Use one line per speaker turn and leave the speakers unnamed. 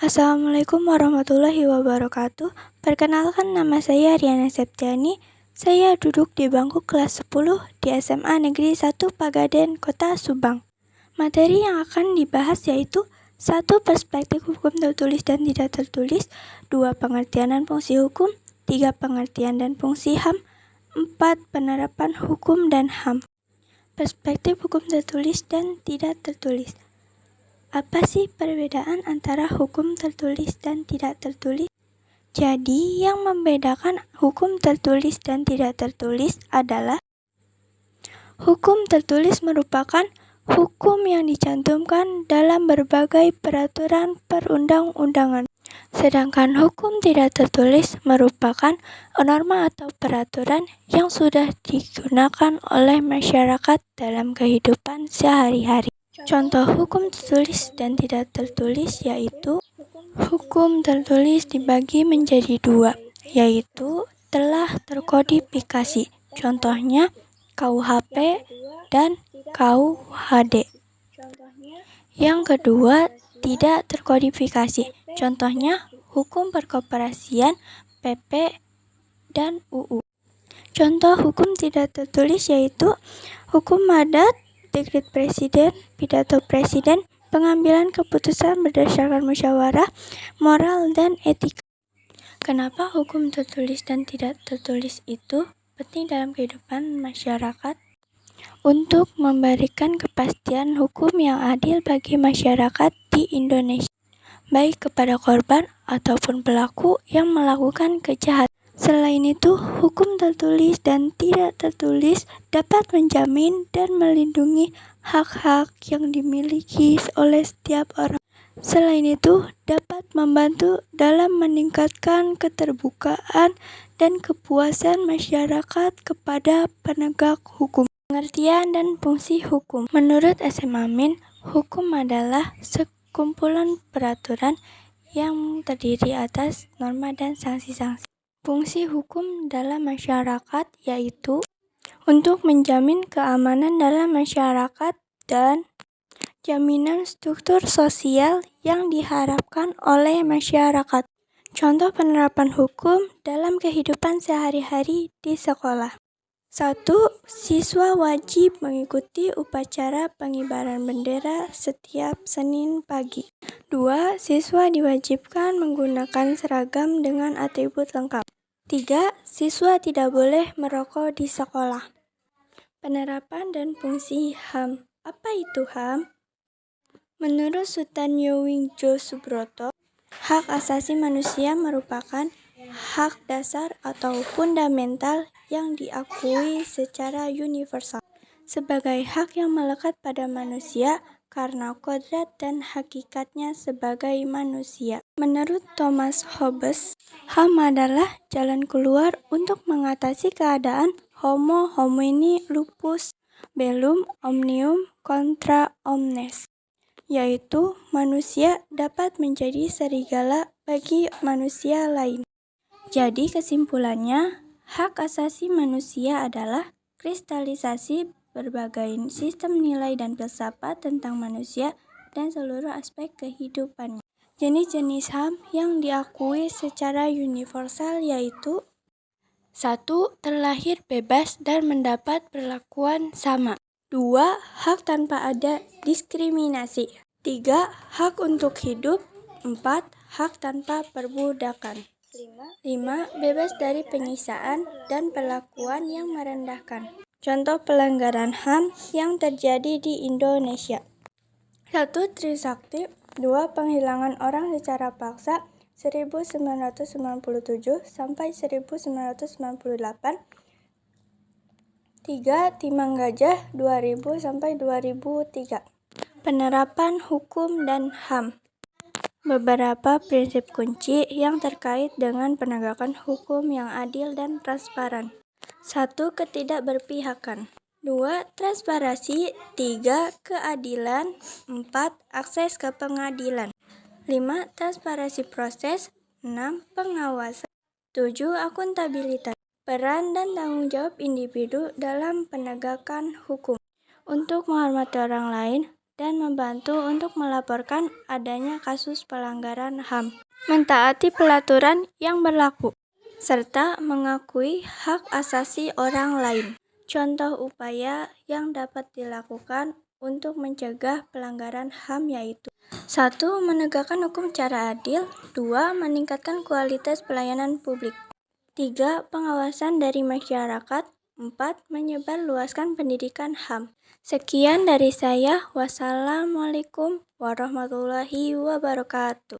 Assalamualaikum warahmatullahi wabarakatuh. Perkenalkan, nama saya Riana Septiani. Saya duduk di bangku kelas 10 di SMA Negeri 1 Pagaden, Kota Subang. Materi yang akan dibahas yaitu 1. Perspektif hukum tertulis dan tidak tertulis, 2. Pengertian dan fungsi hukum, 3. Pengertian dan fungsi HAM, 4. Penerapan hukum dan HAM. Perspektif hukum tertulis dan tidak tertulis. Apa sih perbedaan antara hukum tertulis dan tidak tertulis? Jadi, yang membedakan hukum tertulis dan tidak tertulis adalah hukum tertulis merupakan hukum yang dicantumkan dalam berbagai peraturan perundang-undangan. Sedangkan hukum tidak tertulis merupakan norma atau peraturan yang sudah digunakan oleh masyarakat dalam kehidupan sehari-hari. Contoh hukum tertulis dan tidak tertulis yaitu hukum tertulis dibagi menjadi 2, yaitu telah terkodifikasi. Contohnya KUHP dan KUHD. Yang kedua, tidak terkodifikasi. Contohnya hukum perkoperasian, PP, dan UU. Contoh hukum tidak tertulis yaitu hukum adat, dekret presiden, pidato presiden, pengambilan keputusan berdasarkan musyawarah, moral, dan etika. Kenapa hukum tertulis dan tidak tertulis itu penting dalam kehidupan masyarakat? Untuk memberikan kepastian hukum yang adil bagi masyarakat di Indonesia, baik kepada korban ataupun pelaku yang melakukan kejahatan. Selain itu, hukum tertulis dan tidak tertulis dapat menjamin dan melindungi hak-hak yang dimiliki oleh setiap orang. Selain itu, dapat membantu dalam meningkatkan keterbukaan dan kepuasan masyarakat kepada penegak hukum. Pengertian dan fungsi hukum. Menurut SM Amin, hukum adalah sekumpulan peraturan yang terdiri atas norma dan sanksi-sanksi. Fungsi hukum dalam masyarakat yaitu untuk menjamin keamanan dalam masyarakat dan jaminan struktur sosial yang diharapkan oleh masyarakat. Contoh penerapan hukum dalam kehidupan sehari-hari di sekolah. 1. Siswa wajib mengikuti upacara pengibaran bendera setiap Senin pagi. 2. Siswa diwajibkan menggunakan seragam dengan atribut lengkap. 3. Siswa tidak boleh merokok di sekolah. Penerapan dan fungsi HAM. Apa itu HAM? Menurut Sutanyo Wingjo Subroto, hak asasi manusia merupakan hak dasar atau fundamental yang diakui secara universal sebagai hak yang melekat pada manusia karena kodrat dan hakikatnya sebagai manusia. Menurut Thomas Hobbes, HAM adalah jalan keluar untuk mengatasi keadaan homo homini lupus bellum omnium contra omnes, yaitu manusia dapat menjadi serigala bagi manusia lain. Jadi kesimpulannya, hak asasi manusia adalah kristalisasi berbagai sistem nilai dan filsafat tentang manusia dan seluruh aspek kehidupannya. Jenis-jenis HAM yang diakui secara universal yaitu 1. Terlahir bebas dan mendapat perlakuan sama. 2. Hak tanpa ada diskriminasi. 3. Hak untuk hidup. 4. Hak tanpa perbudakan. 5. Bebas dari penyiksaan dan perlakuan yang merendahkan. Contoh pelanggaran HAM yang terjadi di Indonesia. 1. Trisakti. 2. Penghilangan orang secara paksa 1997 sampai 1998. 3. Timang Gajah 2000 sampai 2003. Penerapan hukum dan HAM. Beberapa prinsip kunci yang terkait dengan penegakan hukum yang adil dan transparan. 1. Ketidakberpihakan. 2. Transparansi. 3. Keadilan. 4. Akses ke pengadilan. 5. Transparansi proses. 6. Pengawasan. 7. Akuntabilitas. Peran dan tanggung jawab individu dalam penegakan hukum. Untuk menghormati orang lain dan membantu untuk melaporkan adanya kasus pelanggaran HAM, mentaati pelaturan yang berlaku, serta mengakui hak asasi orang lain. Contoh upaya yang dapat dilakukan untuk mencegah pelanggaran HAM yaitu 1. Menegakkan hukum secara adil. 2. Meningkatkan kualitas pelayanan publik. 3. Pengawasan dari masyarakat. 4. Menyebarluaskan pendidikan HAM. Sekian dari saya. Wassalamualaikum warahmatullahi wabarakatuh.